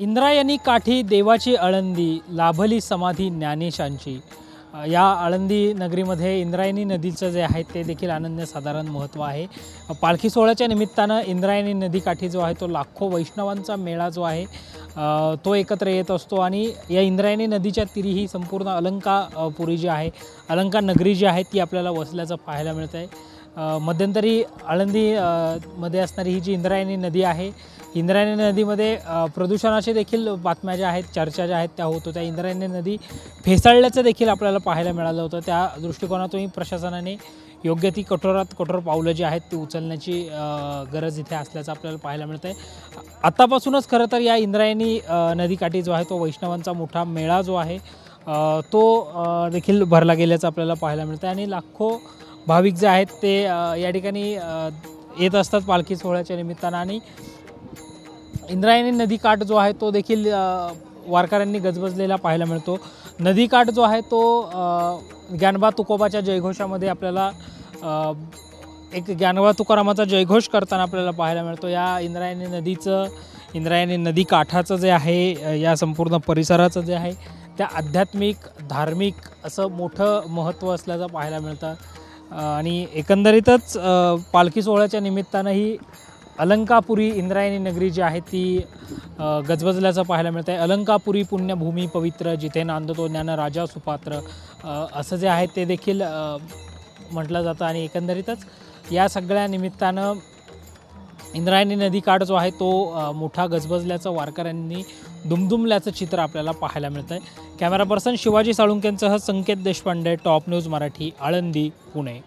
इंद्रायणी काठी देवाची आळंदी लाभली समाधी ज्ञानेशांची। या आळंदी नगरीमध्ये इंद्रायणी नदीचं जे आहे ते देखील अनन्यसाधारण महत्त्व आहे। पालखी सोहळ्याच्या निमित्तानं इंद्रायणी नदीकाठी जो आहे तो लाखो वैष्णवांचा मेळा जो आहे तो एकत्र येत असतो आणि या इंद्रायणी नदीच्या तीरी ही संपूर्ण अलंकापुरी जी आहे, अलंका नगरी जी आहे ती आपल्याला वसल्याचं पाहायला मिळत आहे। मध्यंतरी आळंदी मध्ये असणारी ही जी इंद्रायणी नदी आहे, इंद्रायणी नदीमध्ये प्रदूषणाचे देखील बातम्या ज्या आहेत, चर्चा ज्या आहेत त्या होत होत्या। इंद्रायणी नदी फेसाळल्याचं देखील आपल्याला पाहायला मिळालं होतं। त्या दृष्टिकोनातून प्रशासनाने योग्य ती कठोरात कठोर पावलं जी आहेत ती उचलण्याची गरज इथे असल्याचं आपल्याला पाहायला मिळतं आहे। आतापासूनच खरं तर या इंद्रायणी नदीकाठी जो आहे तो वैष्णवांचा मोठा मेळा जो आहे तो देखील भरला गेल्याचं आपल्याला पाहायला मिळतं आहे आणि लाखो भाविक जे आहेत ते या ठिकाणी येत असतात पालखी सोहळ्याच्या निमित्तानं आणि इंद्रायणी नदीकाठ जो आहे तो देखील वारकऱ्यांनी गजबजलेला पाहायला मिळतो। नदीकाठ जो आहे तो ज्ञानोबा तुकोबाच्या जयघोषामध्ये आपल्याला एक ज्ञानोबा तुकारामाचा जयघोष करताना आपल्याला पाहायला मिळतो। या इंद्रायणी नदीकाठाचं जे आहे, या संपूर्ण परिसराचं जे आहे त्या आध्यात्मिक धार्मिक असं मोठं महत्त्व असल्याचं पाहायला मिळतं आणि एकंदरीतच पालखी सोहळ्याच्या निमित्तानं ही अलंकापुरी इंद्रायणी नगरी जी आहे ती गजबजल्याचं पाहायला मिळतं आहे। अलंकापुरी पुण्यभूमी पवित्र जिथे नांदतो ज्ञान राजा सुपात्र असं जे आहे ते देखील म्हटलं जातं आणि एकंदरीतच या सगळ्या निमित्तानं इंद्रायणी नदीकाठ जो आहे तो मोठा गजबजल्याचं वारकऱ्यांनी दुमदुमल्याचं चित्र आपल्याला पाहायला मिळतं आहे। कॅमेरा पर्सन शिवाजी साळुंकेंसह संकेत देशपांडे, टॉप न्यूज मराठी, आळंदी, पुणे।